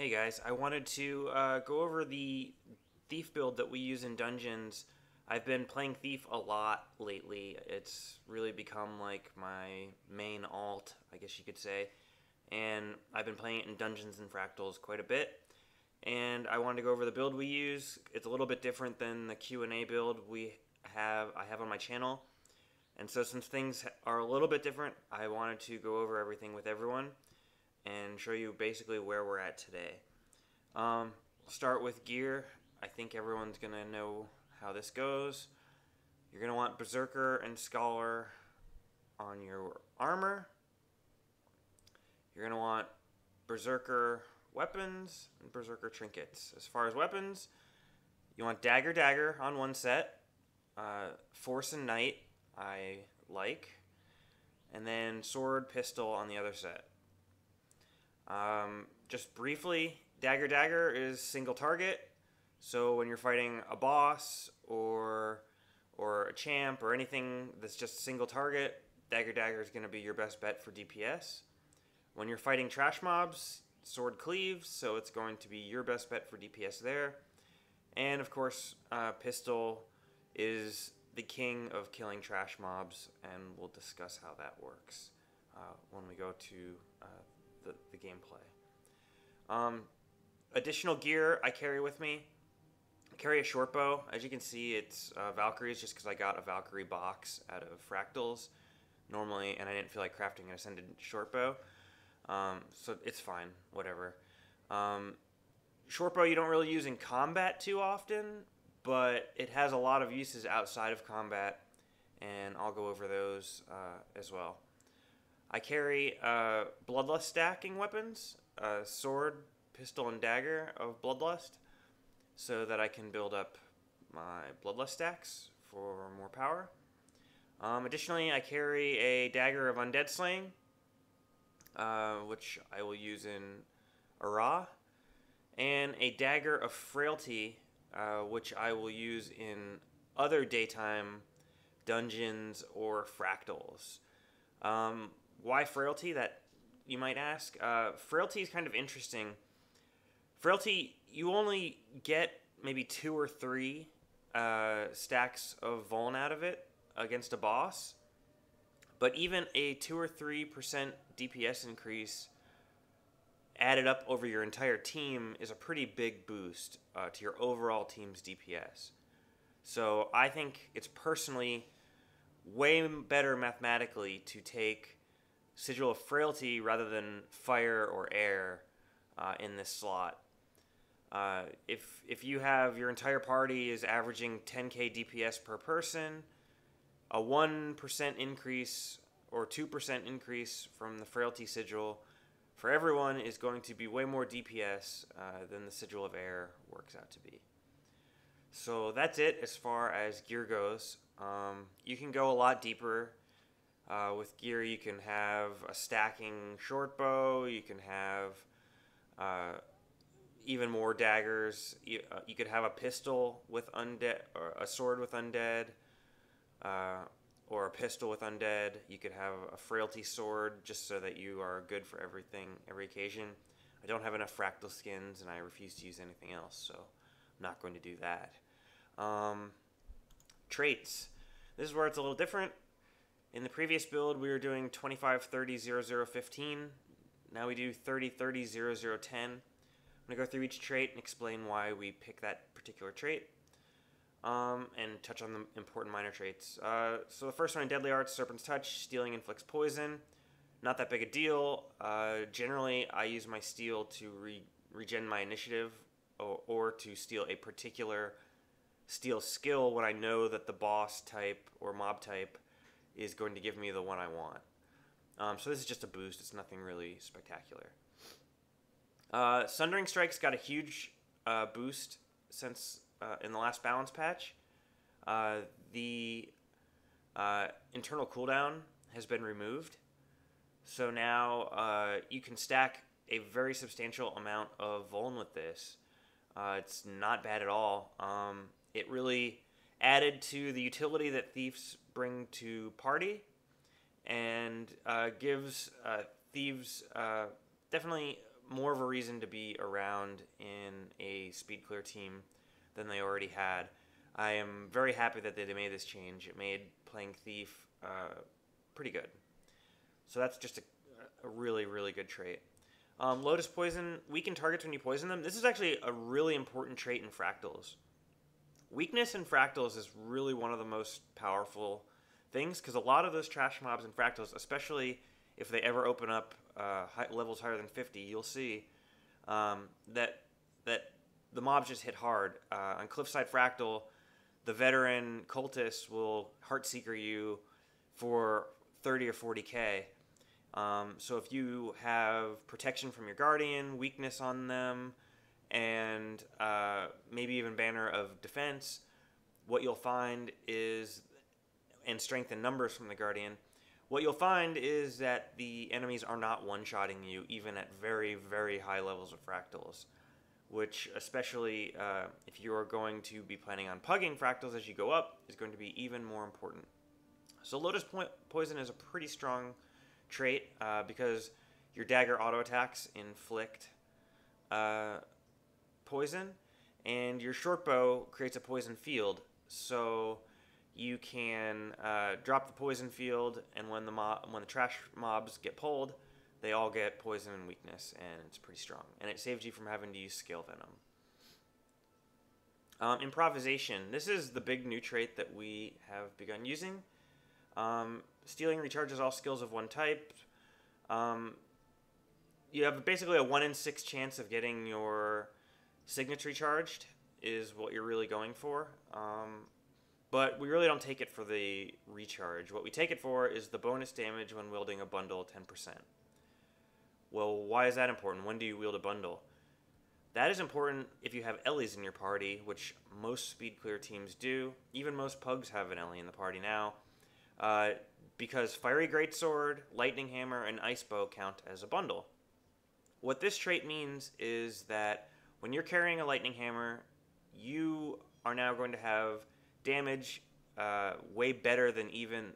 Hey guys, I wanted to go over the Thief build that we use in Dungeons. I've been playing Thief a lot lately. It's really become like my main alt, I guess you could say. And I've been playing it in Dungeons and Fractals quite a bit. And I wanted to go over the build we use. It's a little bit different than the Q&A build I have on my channel. And so since things are a little bit different, I wanted to go over everything with everyone and show you basically where we're at today. We'll start with gear. I think everyone's going to know how this goes. You're going to want Berserker and Scholar on your armor. You're going to want Berserker weapons and Berserker trinkets. As far as weapons, you want Dagger on one set, Force and Knight I like, and then Sword, Pistol on the other set. Just briefly, Dagger is single target, so when you're fighting a boss or a champ or anything that's just single target, Dagger is going to be your best bet for DPS. When you're fighting trash mobs, Sword cleaves, so it's going to be your best bet for DPS there. And of course, Pistol is the king of killing trash mobs, and we'll discuss how that works when we go to the gameplay. Additional gear I carry with me. I carry a short bow. As you can see, it's Valkyries, just because I got a Valkyrie box out of Fractals normally, and I didn't feel like crafting an Ascended short bow. So it's fine, whatever. Short bow you don't really use in combat too often, but it has a lot of uses outside of combat, and I'll go over those as well. I carry Bloodlust stacking weapons, Sword, Pistol, and Dagger of Bloodlust, so that I can build up my Bloodlust stacks for more power. Additionally, I carry a Dagger of Undead Slaying, which I will use in Ara, and a Dagger of Frailty, which I will use in other daytime dungeons or fractals. Why Frailty, that you might ask? Frailty is kind of interesting. Frailty, you only get maybe 2 or 3 stacks of Vuln out of it against a boss, but even a 2 or 3% DPS increase added up over your entire team is a pretty big boost to your overall team's DPS. So I think it's personally way better mathematically to take Sigil of Frailty rather than Fire or Air in this slot. If you have your entire party is averaging 10k DPS per person, a 1% increase or 2% increase from the Frailty Sigil for everyone is going to be way more DPS than the Sigil of Air works out to be. So that's it as far as gear goes. You can go a lot deeper. With gear, you can have a stacking short bow. You can have even more daggers. You could have a pistol with undead, or a sword with undead, or a pistol with undead. You could have a frailty sword, just so that you are good for everything, every occasion. I don't have enough fractal skins, and I refuse to use anything else, so I'm not going to do that. Traits. This is where it's a little different. In the previous build, we were doing 25, 30, 0, 0, 15. Now we do 30, 30, 0, 0, 10. I'm going to go through each trait and explain why we pick that particular trait. And touch on the important minor traits. So the first one in Deadly Arts, Serpent's Touch, Stealing inflicts poison. Not that big a deal. Generally, I use my steal to regen my initiative or to steal a particular steal skill when I know that the boss type or mob type is going to give me the one I want. So this is just a boost. It's nothing really spectacular. Sundering Strike's got a huge boost since in the last balance patch. The internal cooldown has been removed. So now you can stack a very substantial amount of Vuln with this. It's not bad at all. It really added to the utility that Thieves bring to party, and gives Thieves definitely more of a reason to be around in a speed clear team than they already had. I am very happy that they made this change. It made playing Thief pretty good. So that's just a really, really good trait. Lotus Poison, weaken targets when you poison them. This is actually a really important trait in Fractals. Weakness in Fractals is really one of the most powerful things, because a lot of those trash mobs in Fractals, especially if they ever open up levels higher than 50, you'll see that the mobs just hit hard. On Cliffside Fractal, the veteran cultists will Heartseeker you for 30 or 40k. So if you have protection from your guardian, weakness on them, and maybe even banner of defense, what you'll find is, and strength and numbers from the guardian, what you'll find is that the enemies are not one-shotting you even at very, very high levels of fractals, which especially if you're going to be planning on pugging fractals as you go up is going to be even more important. So Lotus Poison is a pretty strong trait because your dagger auto attacks inflict poison, and your short bow creates a poison field, so you can drop the poison field, and when the trash mobs get pulled, they all get poison and weakness, and it's pretty strong, and it saves you from having to use scale venom. Improvisation. This is the big new trait that we have begun using. Stealing recharges all skills of one type. You have basically a 1 in 6 chance of getting your Signets recharged is what you're really going for. But we really don't take it for the recharge. What we take it for is the bonus damage when wielding a bundle, 10%. Well, why is that important? When do you wield a bundle? That is important if you have Ellies in your party, which most speed clear teams do. Even most pugs have an Ellie in the party now. Because Fiery Greatsword, Lightning Hammer, and Ice Bow count as a bundle. What this trait means is that when you're carrying a Lightning Hammer, you are now going to have damage way better than even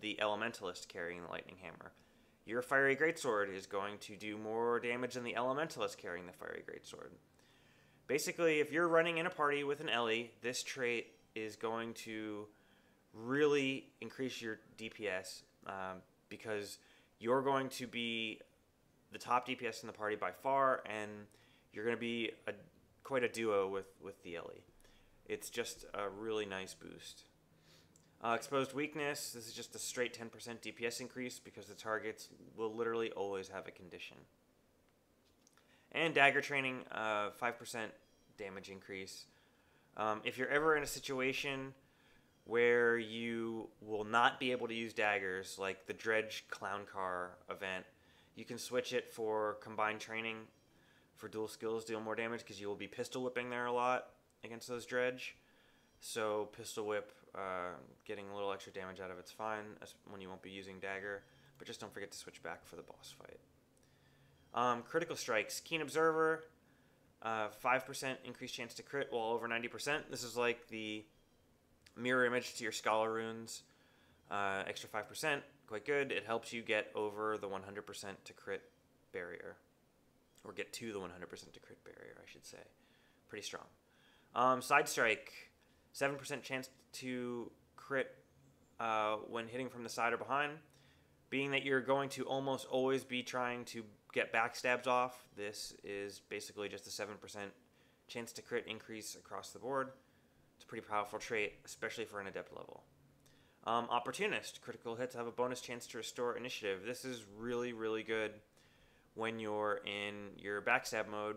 the Elementalist carrying the Lightning Hammer. Your Fiery Greatsword is going to do more damage than the Elementalist carrying the Fiery Greatsword. Basically, if you're running in a party with an Ellie, this trait is going to really increase your DPS because you're going to be the top DPS in the party by far, and you're going to be quite a duo with the Ellie. It's just a really nice boost. Exposed Weakness, this is just a straight 10% DPS increase because the targets will literally always have a condition. And Dagger Training, 5% damage increase. If you're ever in a situation where you will not be able to use daggers, like the Dredge Clown Car event, you can switch it for Combined Training for dual skills, deal more damage, because you will be pistol whipping there a lot against those Dredge. So Pistol Whip, getting a little extra damage out of it's fine when you won't be using Dagger, but just don't forget to switch back for the boss fight. Critical Strikes, Keen Observer, 5% increased chance to crit while over 90%. This is like the mirror image to your Scholar Runes. Extra 5%, quite good. It helps you get over the 100% to crit barrier. Or get to the 100% to crit barrier, I should say. Pretty strong. Side Strike, 7% chance to crit when hitting from the side or behind. Being that you're going to almost always be trying to get backstabs off, this is basically just a 7% chance to crit increase across the board. It's a pretty powerful trait, especially for an adept level. Opportunist, critical hits have a bonus chance to restore initiative. This is really, really good when you're in your backstab mode.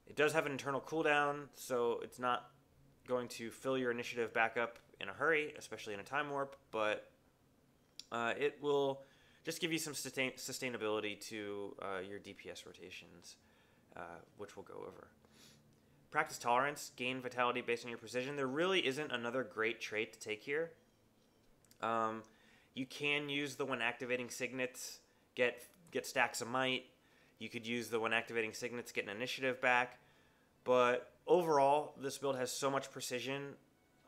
It does have an internal cooldown, so it's not going to fill your initiative back up in a hurry, especially in a time warp, but it will just give you some sustainability to your DPS rotations, which we'll go over. Practice Tolerance, gain vitality based on your precision. There really isn't another great trait to take here. You can use the when activating Signets, get stacks of might. You could use the when activating Signets, get an initiative back. But overall, this build has so much precision,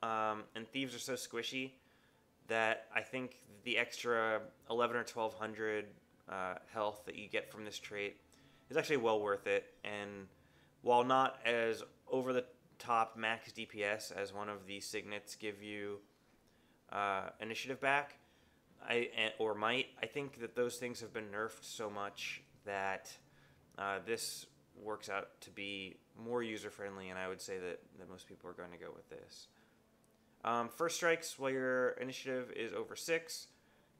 and Thieves are so squishy that I think the extra 11 or 1200 health that you get from this trait is actually well worth it. And while not as over the top max DPS as one of the Signets give you initiative back, I think that those things have been nerfed so much that this works out to be more user friendly, and I would say that most people are going to go with this. First strikes while your initiative is over 6,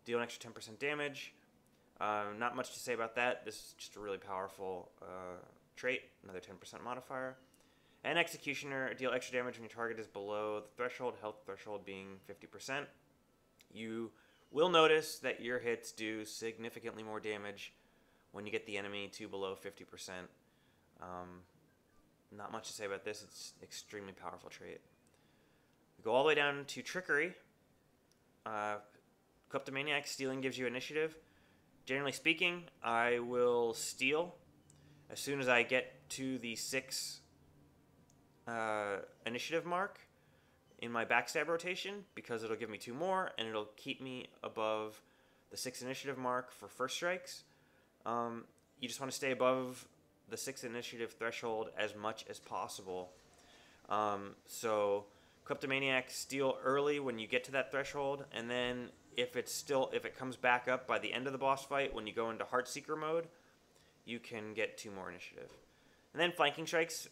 deal an extra 10% damage. Not much to say about that. This is just a really powerful trait, another 10% modifier. And Executioner, deal extra damage when your target is below the threshold, health threshold being 50%. You will notice that your hits do significantly more damage when you get the enemy to below 50%. Not much to say about this. It's an extremely powerful trait. We go all the way down to Trickery. Kleptomaniac, stealing gives you initiative. Generally speaking, I will steal as soon as I get to the 6 initiative mark in my backstab rotation, because it'll give me 2 more and it'll keep me above the 6 initiative mark for first strikes. You just want to stay above the 6 initiative threshold as much as possible. So Kleptomaniac, steal early when you get to that threshold, and then if it comes back up by the end of the boss fight when you go into Heartseeker mode, you can get 2 more initiative. And then flanking strikes.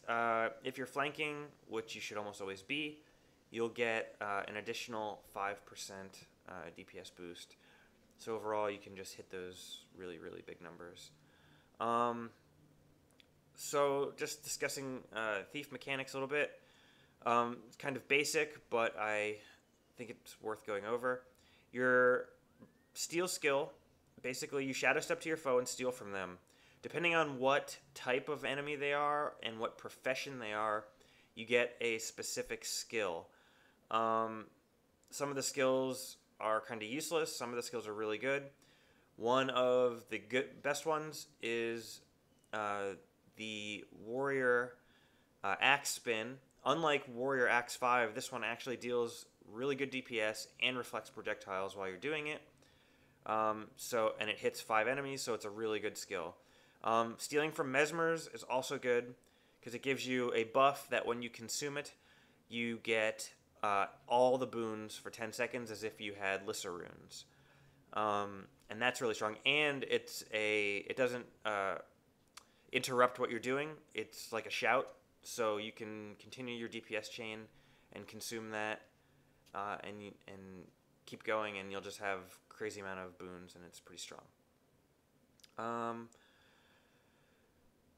If you're flanking, which you should almost always be, you'll get an additional 5% DPS boost. So overall, you can just hit those really, really big numbers. So just discussing Thief mechanics a little bit. It's kind of basic, but I think it's worth going over. Your steal skill, basically you shadow step to your foe and steal from them. Depending on what type of enemy they are and what profession they are, you get a specific skill. Some of the skills are kind of useless. Some of the skills are really good. One of the best ones is the Warrior Axe Spin. Unlike Warrior Axe 5, this one actually deals really good DPS and reflects projectiles while you're doing it. And it hits 5 enemies, so it's a really good skill. Stealing from Mesmers is also good because it gives you a buff that when you consume it, you get all the boons for 10 seconds as if you had Lissa runes. And that's really strong. And it doesn't interrupt what you're doing. It's like a shout, so you can continue your DPS chain and consume that and keep going, and you'll just have crazy amount of boons, and it's pretty strong.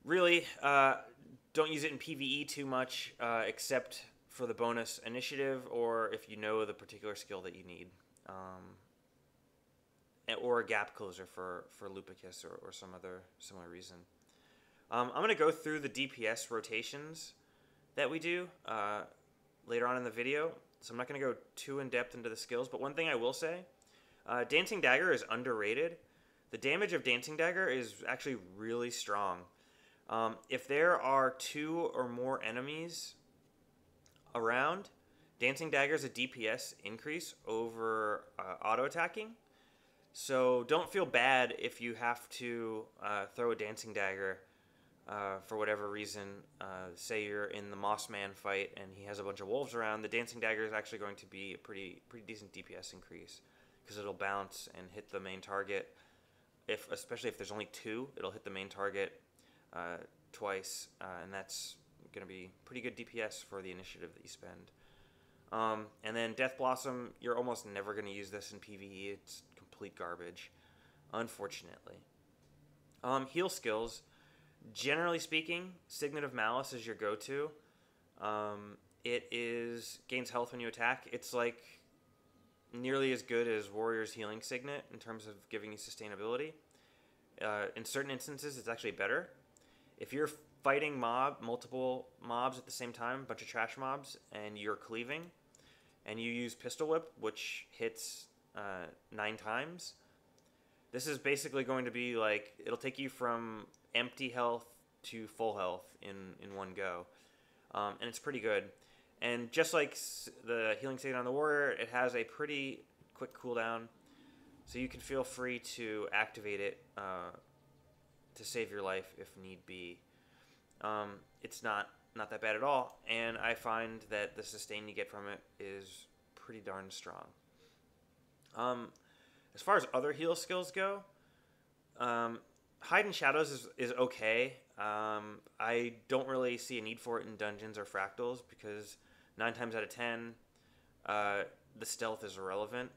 Really, don't use it in PvE too much, except for the bonus initiative, or if you know the particular skill that you need, or a gap closer for Lupicus or some other similar reason. I'm going to go through the DPS rotations that we do later on in the video, so I'm not going to go too in-depth into the skills, but one thing I will say, Dancing Dagger is underrated. The damage of Dancing Dagger is actually really strong. If there are 2 or more enemies around, Dancing Dagger is a DPS increase over auto-attacking. So don't feel bad if you have to throw a Dancing Dagger for whatever reason. Say you're in the Mossman fight and he has a bunch of wolves around. The Dancing Dagger is actually going to be a pretty decent DPS increase because it'll bounce and hit the main target. Especially if there's only 2, it'll hit the main target twice, and that's going to be pretty good DPS for the initiative that you spend. And then Death Blossom, you're almost never going to use this in PvE. It's complete garbage, unfortunately. Heal skills. Generally speaking, Signet of Malice is your go-to. It gains health when you attack. It's like nearly as good as Warrior's Healing Signet in terms of giving you sustainability. In certain instances, it's actually better. If you're fighting multiple mobs at the same time, a bunch of trash mobs, and you're cleaving, and you use Pistol Whip, which hits 9 times, this is basically going to be like, it'll take you from empty health to full health in one go. And it's pretty good. And just like the Healing Signet on the Warrior, it has a pretty quick cooldown, so you can feel free to activate it to save your life if need be. It's not that bad at all, and I find that the sustain you get from it is pretty darn strong. As far as other heal skills go, Hide in Shadows is okay. I don't really see a need for it in Dungeons or Fractals because 9 times out of 10, the stealth is irrelevant.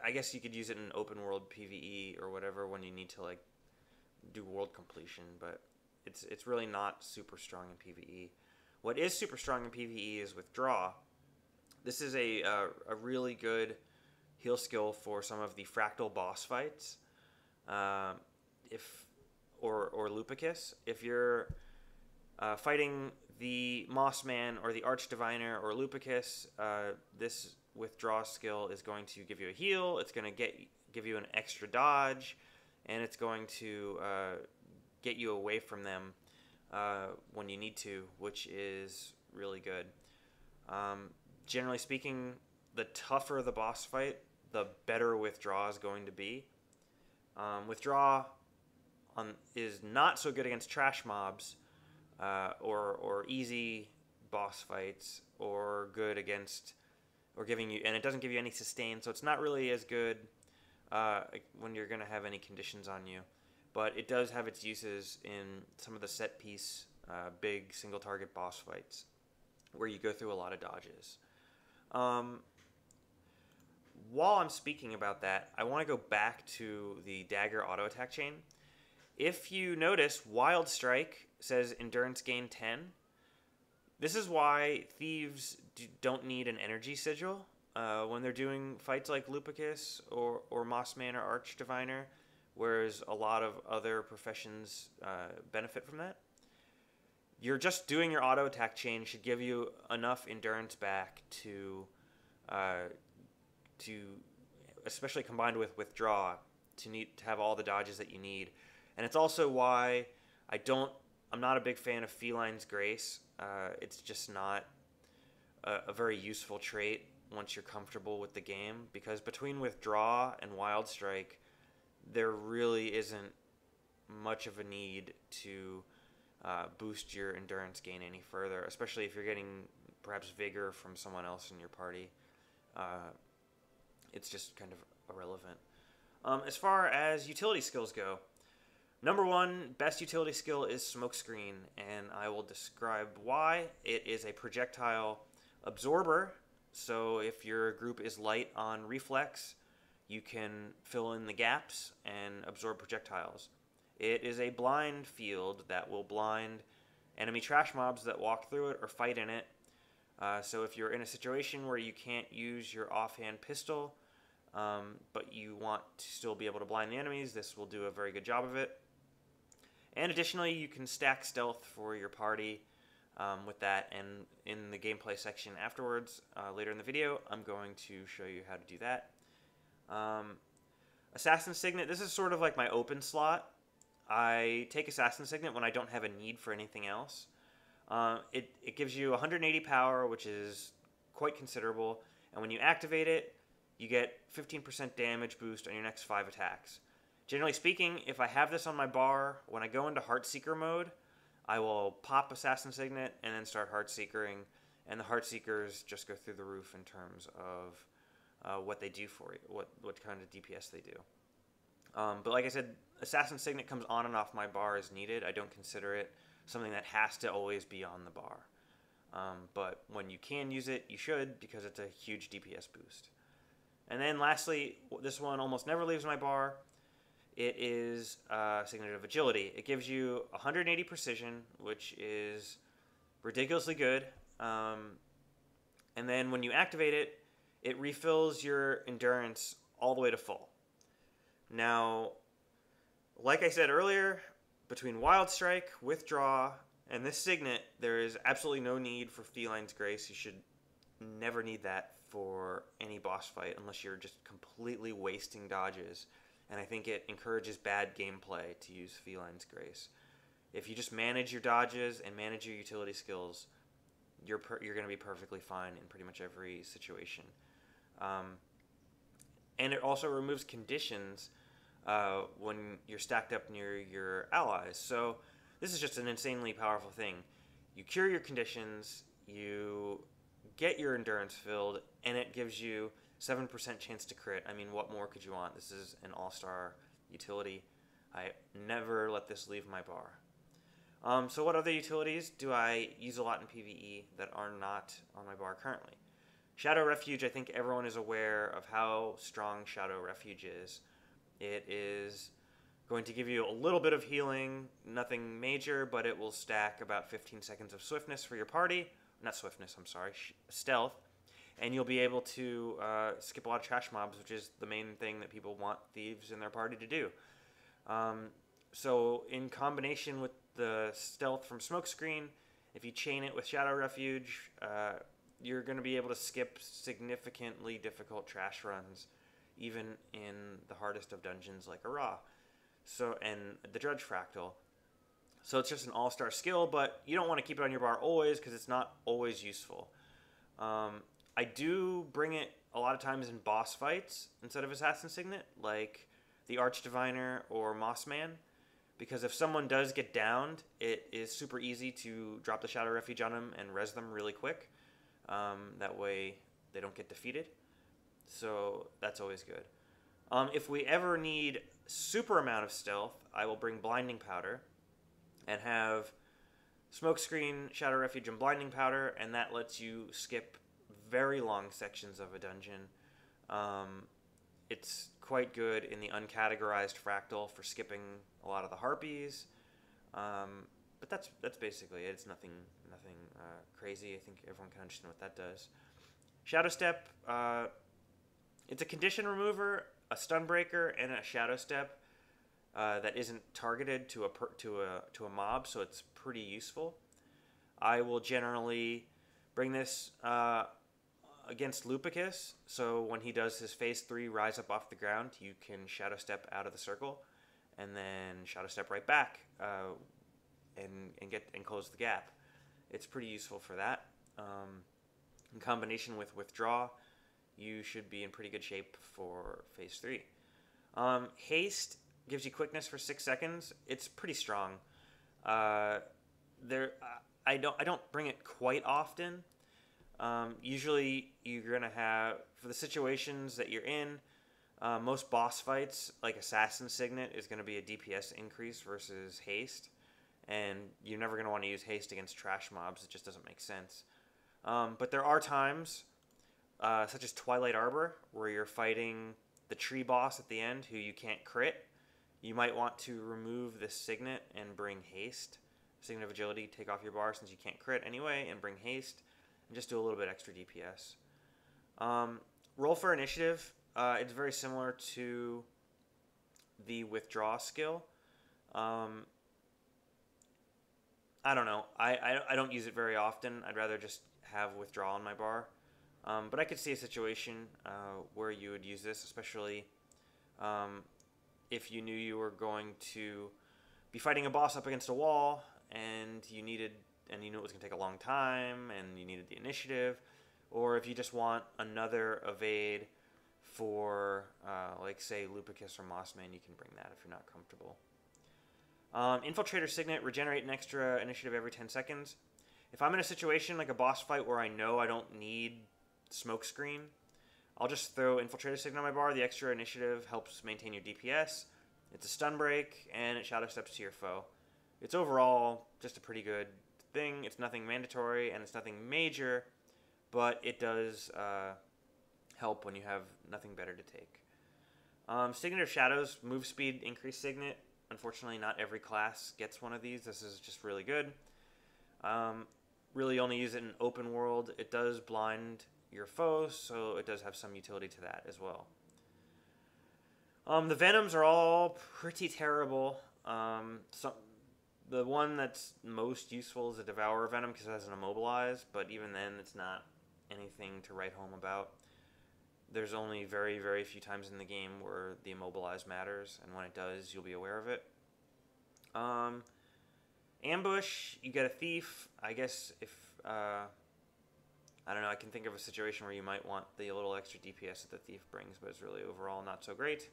I guess you could use it in open world PvE or whatever when you need to like do world completion, but it's really not super strong in PvE. What is super strong in PvE is Withdraw. This is a really good heal skill for some of the fractal boss fights. Or Lupicus. If you're fighting the Mossman or the Archdiviner or Lupicus, this Withdraw skill is going to give you a heal. It's going to give you an extra dodge, and it's going to get you away from them when you need to, which is really good. Generally speaking, the tougher the boss fight, the better Withdraw is going to be. Withdraw is not so good against trash mobs or easy boss fights, or good against, or giving you, and it doesn't give you any sustain, so it's not really as good when you're going to have any conditions on you. But it does have its uses in some of the set piece big single target boss fights where you go through a lot of dodges. While I'm speaking about that, I want to go back to the Dagger auto attack chain. If you notice, Wild Strike says endurance gain 10. This is why thieves don't need an energy sigil when they're doing fights like Lupicus or Mossman or Archdiviner, whereas a lot of other professions benefit from that. You're just doing your auto attack chain should give you enough endurance back to especially combined with Withdraw, to have all the dodges that you need. And it's also why I'm not a big fan of Feline's Grace. It's just not a very useful trait once you're comfortable with the game, because between Withdraw and Wild Strike, there really isn't much of a need to boost your endurance gain any further, especially if you're getting perhaps Vigor from someone else in your party. It's just kind of irrelevant. As far as utility skills go, number one best utility skill is Smokescreen, and I will describe why. It is a projectile absorber, so if your group is light on reflex, you can fill in the gaps and absorb projectiles. It is a blind field that will blind enemy trash mobs that walk through it or fight in it. So if you're in a situation where you can't use your offhand pistol, but you want to still be able to blind the enemies, this will do a very good job of it. And additionally, you can stack stealth for your party with that, and in the gameplay section afterwards, later in the video, I'm going to show you how to do that. Assassin Signet, this is sort of like my open slot. I take Assassin Signet when I don't have a need for anything else. It gives you 180 power, which is quite considerable, and when you activate it, you get 15% damage boost on your next 5 attacks. Generally speaking, if I have this on my bar, when I go into Heartseeker mode, I will pop Assassin Signet and then start Heartseekering, and the Heartseekers just go through the roof in terms of what they do for you, what kind of DPS they do. But like I said, Assassin Signet comes on and off my bar as needed. I don't consider it something that has to always be on the bar. But when you can use it, you should, because it's a huge DPS boost. And then lastly, this one almost never leaves my bar. It is Signet of Agility. It gives you 180 precision, which is ridiculously good. And then when you activate it, it refills your endurance all the way to full. Now, like I said earlier, between Wild Strike, Withdraw, and this Signet, there is absolutely no need for Feline's Grace. You should never need that for any boss fight unless you're just completely wasting dodges. And I think it encourages bad gameplay to use Feline's Grace. If you just manage your dodges and manage your utility skills, you're going to be perfectly fine in pretty much every situation. And it also removes conditions when you're stacked up near your allies. So this is just an insanely powerful thing. You cure your conditions, you get your endurance filled, and it gives you 7% chance to crit. I mean, what more could you want? This is an all-star utility. I never let this leave my bar. So what other utilities do I use a lot in PvE that are not on my bar currently? Shadow Refuge, I think everyone is aware of how strong Shadow Refuge is. It is going to give you a little bit of healing, nothing major, but it will stack about 15 seconds of swiftness for your party. Not swiftness, I'm sorry, stealth. And you'll be able to skip a lot of trash mobs, which is the main thing that people want thieves in their party to do. So in combination with the stealth from Smokescreen, if you chain it with Shadow Refuge, you're going to be able to skip significantly difficult trash runs, even in the hardest of dungeons like Ara. So, and the Drudge Fractal. So it's just an all-star skill, but you don't want to keep it on your bar always because it's not always useful. I do bring it a lot of times in boss fights instead of Assassin Signet, like the Archdiviner or Mossman, because if someone does get downed, it is super easy to drop the Shadow Refuge on them and res them really quick. That way they don't get defeated. So that's always good. If we ever need super amount of stealth, I will bring Blinding Powder and have Smokescreen, Shadow Refuge, and Blinding Powder, and that lets you skip very long sections of a dungeon. It's quite good in the uncategorized fractal for skipping a lot of the harpies. But that's basically it. It's nothing crazy. I think everyone can understand what that does. Shadow Step, it's a condition remover, a stun breaker, and a Shadow Step that isn't targeted to a mob, so it's pretty useful. I will generally bring this against Lupicus, so when he does his phase 3 rise up off the ground, you can Shadow Step out of the circle, and then Shadow Step right back and close the gap. It's pretty useful for that. In combination with Withdraw, you should be in pretty good shape for phase 3. Haste gives you quickness for 6 seconds. It's pretty strong. I don't bring it quite often. Usually you're gonna have, for the situations that you're in, most boss fights like Assassin Signet is gonna be a DPS increase versus haste, and you're never gonna want to use haste against trash mobs. It just doesn't make sense. But there are times, such as Twilight Arbor, where you're fighting the tree boss at the end who you can't crit. You might want to remove this Signet and bring haste. Signet of Agility, take off your bar since you can't crit anyway, and bring haste, and just do a little bit extra DPS. Roll for Initiative, it's very similar to the Withdraw skill. I don't know. I don't use it very often. I'd rather just have Withdraw on my bar. But I could see a situation where you would use this, especially if you knew you were going to be fighting a boss up against a wall, and you knew it was going to take a long time, and you needed the initiative, or if you just want another evade for, like, say, Lupicus or Mossman, you can bring that if you're not comfortable. Infiltrator Signet, regenerate an extra initiative every 10 seconds. If I'm in a situation like a boss fight where I know I don't need Smokescreen, I'll just throw Infiltrator Signet on my bar. The extra initiative helps maintain your DPS. It's a stun break, and it Shadow Steps to your foe. It's overall just a pretty good thing. It's nothing mandatory, and it's nothing major, but it does help when you have nothing better to take. Signet of Shadows, move speed, increase Signet. Unfortunately, not every class gets one of these. This is just really good. Really only use it in open world. It does blind your foes, so it does have some utility to that as well. The Venoms are all pretty terrible. The one that's most useful is a Devourer Venom because it has an Immobilize, but even then it's not anything to write home about. There's only very, very few times in the game where the Immobilize matters, and when it does, you'll be aware of it. Ambush, you get a Thief. I guess if, I don't know, I can think of a situation where you might want the little extra DPS that the Thief brings, but it's really overall not so great.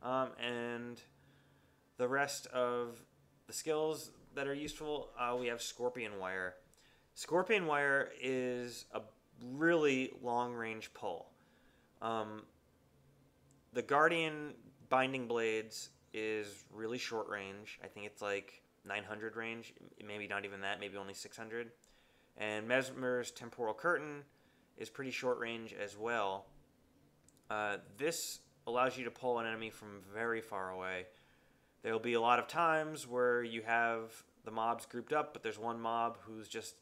And the rest of the skills that are useful, we have Scorpion Wire. Scorpion Wire is a really long-range pull. The Guardian Binding Blades is really short range. I think it's like 900 range, maybe not even that, maybe only 600. And Mesmer's Temporal Curtain is pretty short range as well. This allows you to pull an enemy from very far away. There will be a lot of times where you have the mobs grouped up, but there's one mob who's just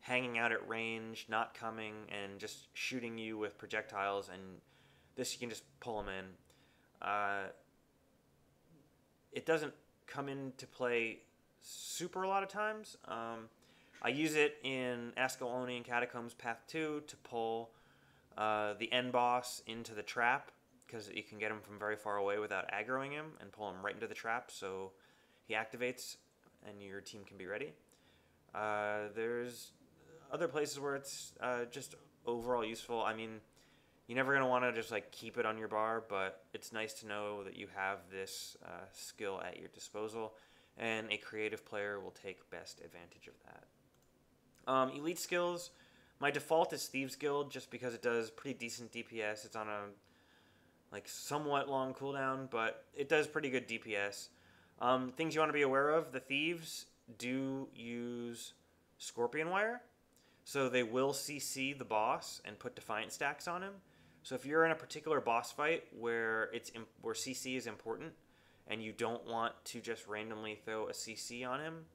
hanging out at range, not coming, and just shooting you with projectiles, and this you can just pull them in. It doesn't come into play super a lot of times. I use it in Ascalonian Catacombs Path 2 to pull the end boss into the trap, because you can get him from very far away without aggroing him and pull him right into the trap so he activates and your team can be ready. There's other places where it's just overall useful. I mean, you're never going to want to just like keep it on your bar, but it's nice to know that you have this skill at your disposal, and a creative player will take best advantage of that. Elite skills, my default is Thieves Guild just because it does pretty decent DPS. It's on a like somewhat long cooldown, but it does pretty good DPS. Things you want to be aware of, the Thieves do use Scorpion Wire, so they will CC the boss and put Defiant stacks on him. So if you're in a particular boss fight where CC is important and you don't want to just randomly throw a CC on him,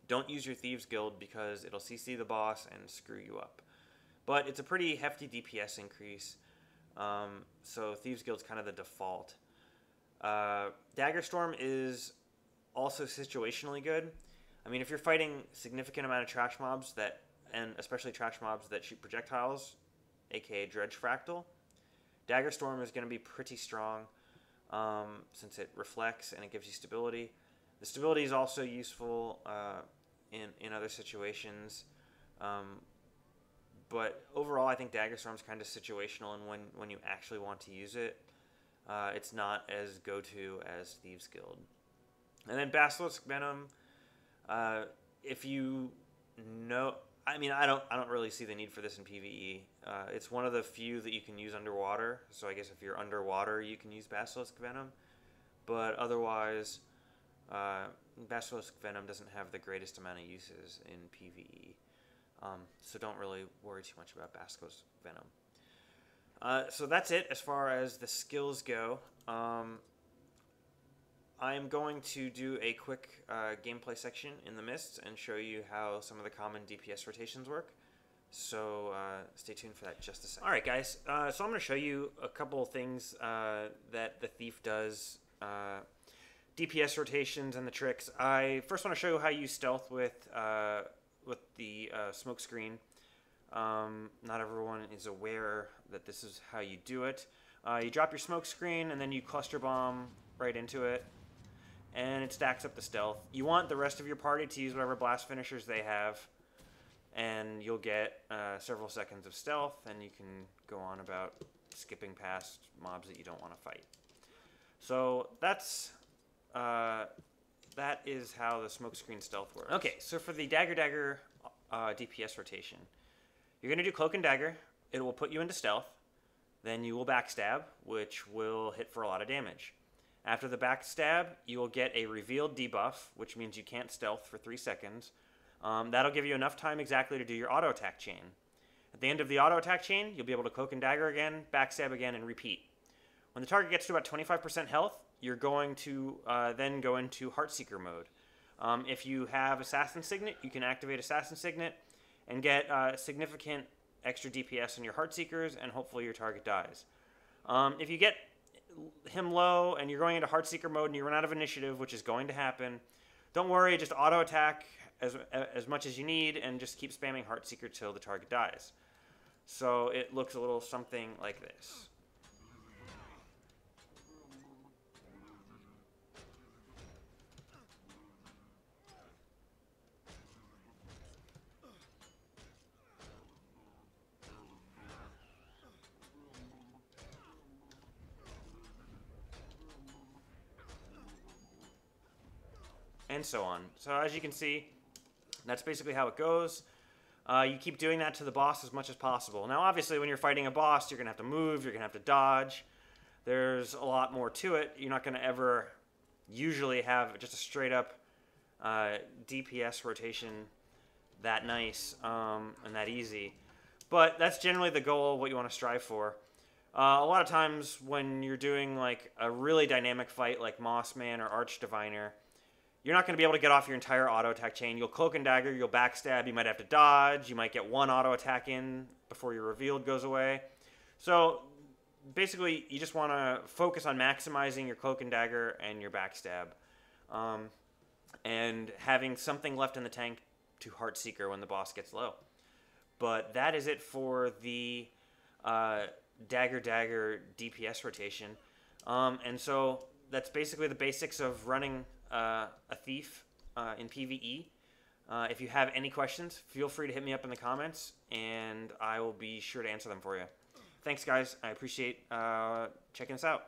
don't use your Thieves Guild because it'll CC the boss and screw you up. But it's a pretty hefty DPS increase, so Thieves Guild's kind of the default. Dagger Storm is also situationally good. I mean, if you're fighting significant amount of trash mobs and especially trash mobs that shoot projectiles, aka Dredge Fractal, Dagger Storm is going to be pretty strong since it reflects and it gives you stability. The stability is also useful in other situations, but overall I think Dagger Storm is kind of situational, and when you actually want to use it, it's not as go-to as Thieves Guild. And then Basilisk Venom, if you know, I mean, I don't really see the need for this in PvE. It's one of the few that you can use underwater, so I guess if you're underwater, you can use Basilisk Venom. But otherwise, Basilisk Venom doesn't have the greatest amount of uses in PvE. So don't really worry too much about Basilisk Venom. So that's it as far as the skills go. I'm going to do a quick gameplay section in the Mists and show you how some of the common DPS rotations work. So stay tuned for that just a second. Alright guys, so I'm going to show you a couple of things that the Thief does. DPS rotations and the tricks. I first want to show you how you stealth with the smoke screen. Not everyone is aware that this is how you do it. You drop your smoke screen and then you cluster bomb right into it, and it stacks up the stealth. You want the rest of your party to use whatever blast finishers they have, and you'll get several seconds of stealth, and you can go on about skipping past mobs that you don't want to fight. So that is how the smokescreen stealth works. Okay, so for the Dagger DPS rotation, you're going to do Cloak and Dagger. It will put you into stealth. Then you will backstab, which will hit for a lot of damage. After the backstab, you will get a revealed debuff, which means you can't stealth for 3 seconds. That'll give you enough time exactly to do your auto attack chain. At the end of the auto attack chain, you'll be able to Cloak and Dagger again, backstab again, and repeat. When the target gets to about 25% health, you're going to then go into Heartseeker mode. If you have Assassin Signet, you can activate Assassin Signet and get significant extra DPS on your Heartseekers, and hopefully your target dies. If you get him low and you're going into Heartseeker mode and you run out of initiative, which is going to happen, don't worry, just auto attack as much as you need and just keep spamming Heartseeker till the target dies. So it looks a little something like this. and so on. So as you can see, that's basically how it goes. You keep doing that to the boss as much as possible. Now, obviously, when you're fighting a boss, you're going to have to move, you're going to have to dodge. There's a lot more to it. You're not going to ever usually have just a straight-up DPS rotation that nice and that easy. But that's generally the goal, what you want to strive for. A lot of times when you're doing like a really dynamic fight like Mossman or Archdiviner, you're not going to be able to get off your entire auto attack chain. You'll cloak and dagger, you'll backstab, you might have to dodge, you might get one auto attack in before your revealed goes away. So basically, you just want to focus on maximizing your cloak and dagger and your backstab. And having something left in the tank to Heartseeker when the boss gets low. But that is it for the Dagger DPS rotation. And so that's basically the basics of running a thief in PvE. If you have any questions, feel free to hit me up in the comments, and I will be sure to answer them for you. Thanks, guys. I appreciate checking us out.